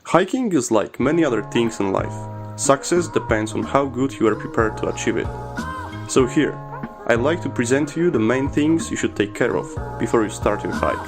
Hiking is like many other things in life. Success depends on how good you are prepared to achieve it. So here, I'd like to present to you the main things you should take care of before you start your hike.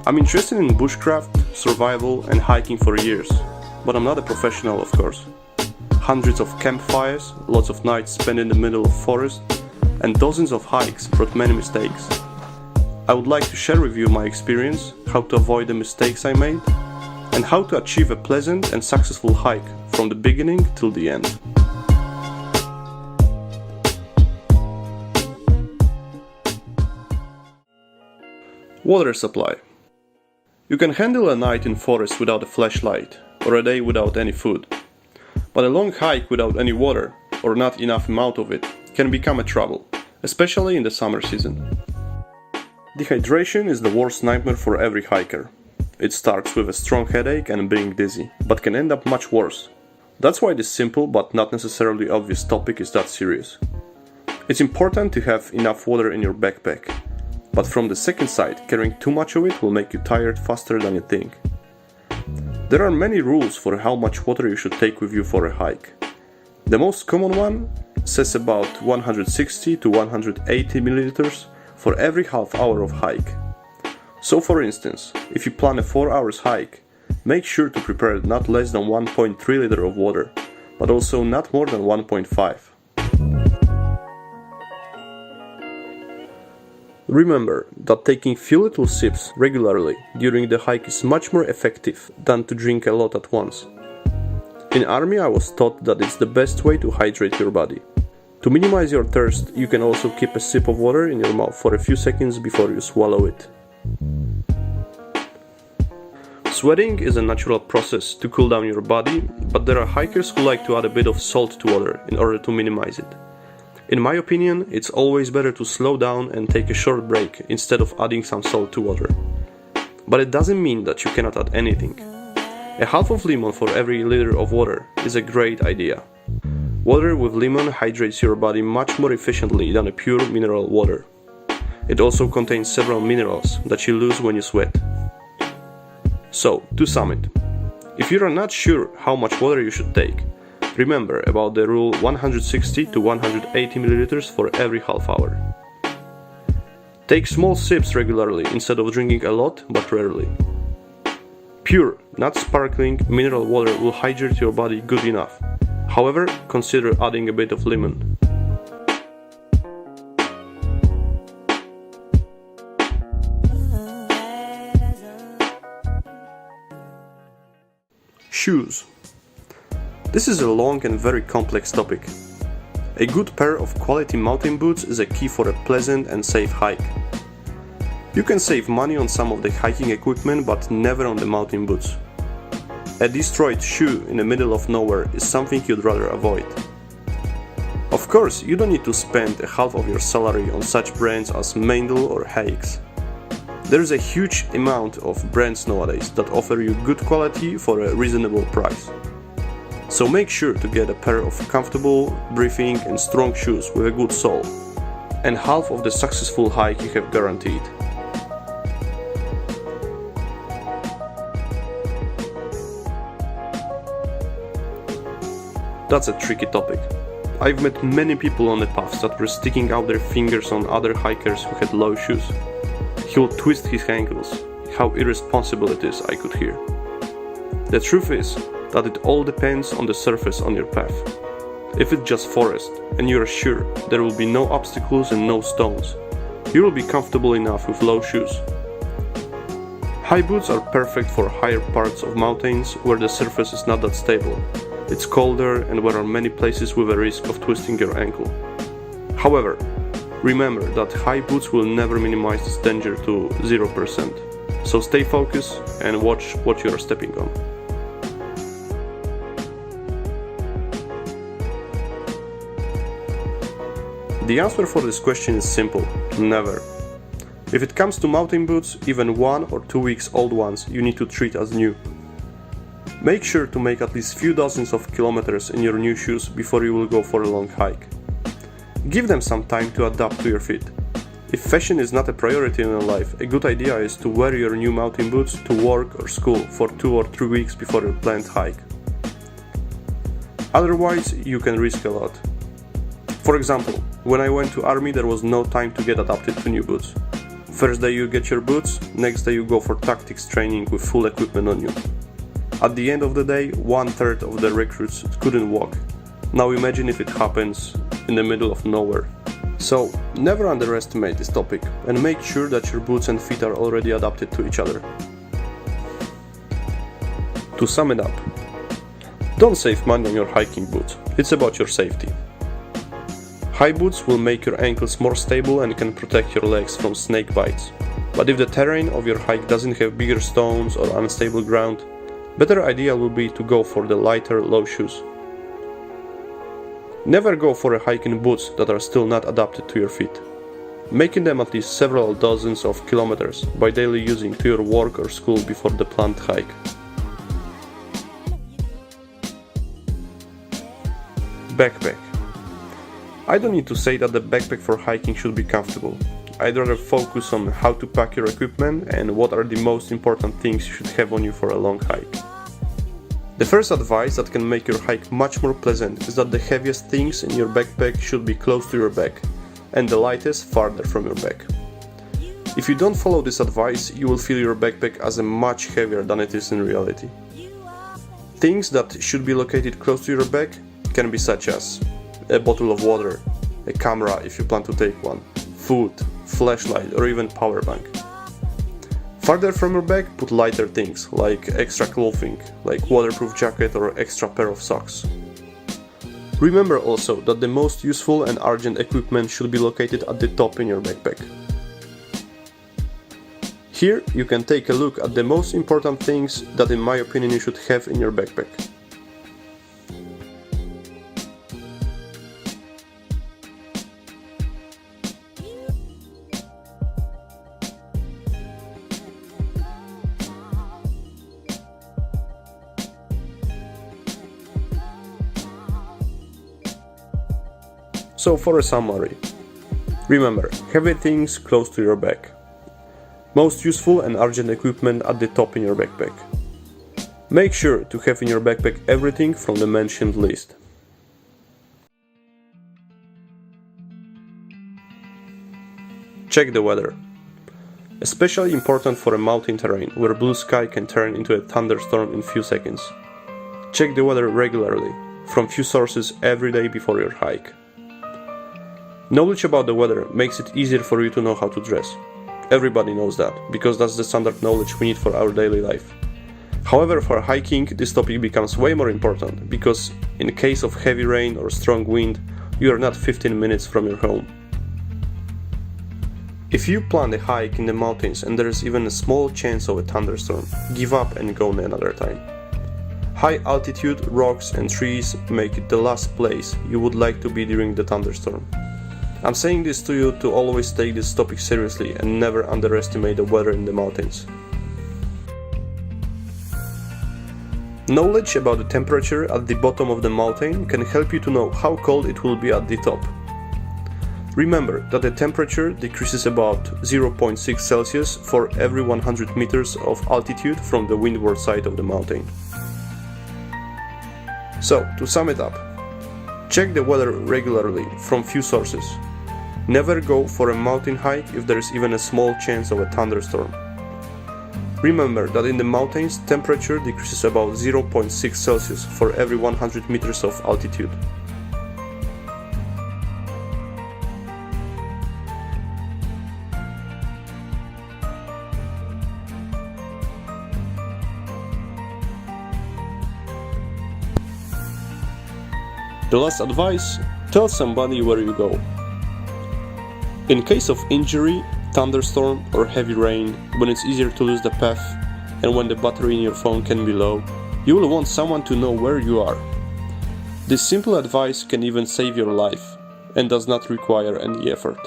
I'm interested in bushcraft, survival and hiking for years, but I'm not a professional, of course. Hundreds of campfires, lots of nights spent in the middle of forest, and dozens of hikes brought many mistakes. I would like to share with you my experience, how to avoid the mistakes I made, and how to achieve a pleasant and successful hike from the beginning till the end. Water supply. You can handle a night in forest without a flashlight, or a day without any food. But a long hike without any water, or not enough amount of it, can become a trouble, especially in the summer season. Dehydration is the worst nightmare for every hiker. It starts with a strong headache and being dizzy, but can end up much worse. That's why this simple but not necessarily obvious topic is that serious. It's important to have enough water in your backpack, but from the second side, carrying too much of it will make you tired faster than you think. There are many rules for how much water you should take with you for a hike. The most common one says about 160 to 180 milliliters for every half hour of hike. So for instance, if you plan a 4 hours hike, make sure to prepare not less than 1.3 liter of water, but also not more than 1.5. Remember that taking few little sips regularly during the hike is much more effective than to drink a lot at once. In army I was taught that it's the best way to hydrate your body. To minimize your thirst, you can also keep a sip of water in your mouth for a few seconds before you swallow it. Sweating is a natural process to cool down your body, but there are hikers who like to add a bit of salt to water in order to minimize it. In my opinion, it's always better to slow down and take a short break instead of adding some salt to water. But it doesn't mean that you cannot add anything. A half of lemon for every liter of water is a great idea. Water with lemon hydrates your body much more efficiently than a pure mineral water. It also contains several minerals that you lose when you sweat. So, to sum it, if you are not sure how much water you should take, remember about the rule 160 to 180 milliliters for every half hour. Take small sips regularly instead of drinking a lot but rarely. Pure, not sparkling, mineral water will hydrate your body good enough. However, consider adding a bit of lemon. Shoes. This is a long and very complex topic. A good pair of quality mountain boots is a key for a pleasant and safe hike. You can save money on some of the hiking equipment, but never on the mountain boots. A destroyed shoe in the middle of nowhere is something you'd rather avoid. Of course, you don't need to spend a half of your salary on such brands as Meindl or Hayx. There is a huge amount of brands nowadays that offer you good quality for a reasonable price. So make sure to get a pair of comfortable, breathing and strong shoes with a good sole, and half of the successful hike you have guaranteed. That's a tricky topic. I've met many people on the paths that were sticking out their fingers on other hikers who had low shoes. He would twist his ankles. How irresponsible it is, I could hear. The truth is that it all depends on the surface on your path. If it's just forest and you are sure there will be no obstacles and no stones, you will be comfortable enough with low shoes. High boots are perfect for higher parts of mountains where the surface is not that stable. It's colder and there are many places with a risk of twisting your ankle. However, remember that high boots will never minimize this danger to 0%. So stay focused and watch what you are stepping on. The answer for this question is simple: never. If it comes to mountain boots, even 1 or 2 weeks old ones you need to treat as new. Make sure to make at least few dozens of kilometers in your new shoes before you will go for a long hike. Give them some time to adapt to your feet. If fashion is not a priority in your life, a good idea is to wear your new mountain boots to work or school for 2 or 3 weeks before your planned hike. Otherwise, you can risk a lot. For example, when I went to army there was no time to get adapted to new boots. First day you get your boots, next day you go for tactics training with full equipment on you. At the end of the day, 1/3 of the recruits couldn't walk. Now imagine if it happens in the middle of nowhere. So, never underestimate this topic and make sure that your boots and feet are already adapted to each other. To sum it up, don't save money on your hiking boots, it's about your safety. High boots will make your ankles more stable and can protect your legs from snake bites. But if the terrain of your hike doesn't have bigger stones or unstable ground, better idea will be to go for the lighter low shoes. Never go for a hike in boots that are still not adapted to your feet. Making them at least several dozens of kilometers by daily using to your work or school before the planned hike. Backpack. I don't need to say that the backpack for hiking should be comfortable. I'd rather focus on how to pack your equipment and what are the most important things you should have on you for a long hike. The first advice that can make your hike much more pleasant is that the heaviest things in your backpack should be close to your back and the lightest farther from your back. If you don't follow this advice, you will feel your backpack as much heavier than it is in reality. Things that should be located close to your back can be such as a bottle of water, a camera if you plan to take one, food, flashlight or even power bank. Farther from your back, put lighter things like extra clothing, like waterproof jacket or extra pair of socks. Remember also that the most useful and urgent equipment should be located at the top in your backpack. Here you can take a look at the most important things that in my opinion you should have in your backpack. So for a summary, remember, heavy things close to your back. Most useful and urgent equipment at the top in your backpack. Make sure to have in your backpack everything from the mentioned list. Check the weather. Especially important for a mountain terrain where blue sky can turn into a thunderstorm in few seconds. Check the weather regularly, from few sources every day before your hike. Knowledge about the weather makes it easier for you to know how to dress. Everybody knows that, because that's the standard knowledge we need for our daily life. However, for hiking, this topic becomes way more important, because in case of heavy rain or strong wind, you are not 15 minutes from your home. If you plan a hike in the mountains and there is even a small chance of a thunderstorm, give up and go another time. High altitude, rocks and trees make it the last place you would like to be during the thunderstorm. I'm saying this to you to always take this topic seriously and never underestimate the weather in the mountains. Knowledge about the temperature at the bottom of the mountain can help you to know how cold it will be at the top. Remember that the temperature decreases about 0.6 Celsius for every 100 meters of altitude from the windward side of the mountain. So, to sum it up, check the weather regularly from few sources. Never go for a mountain hike if there is even a small chance of a thunderstorm. Remember that in the mountains, temperature decreases about 0.6 Celsius for every 100 meters of altitude. The last advice, tell somebody where you go. In case of injury, thunderstorm or heavy rain, when it's easier to lose the path and when the battery in your phone can be low, you will want someone to know where you are. This simple advice can even save your life and does not require any effort.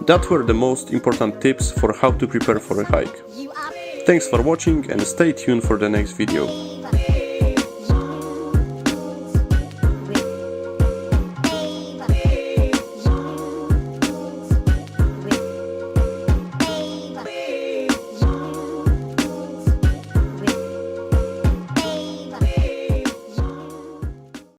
That were the most important tips for how to prepare for a hike. Thanks for watching and stay tuned for the next video.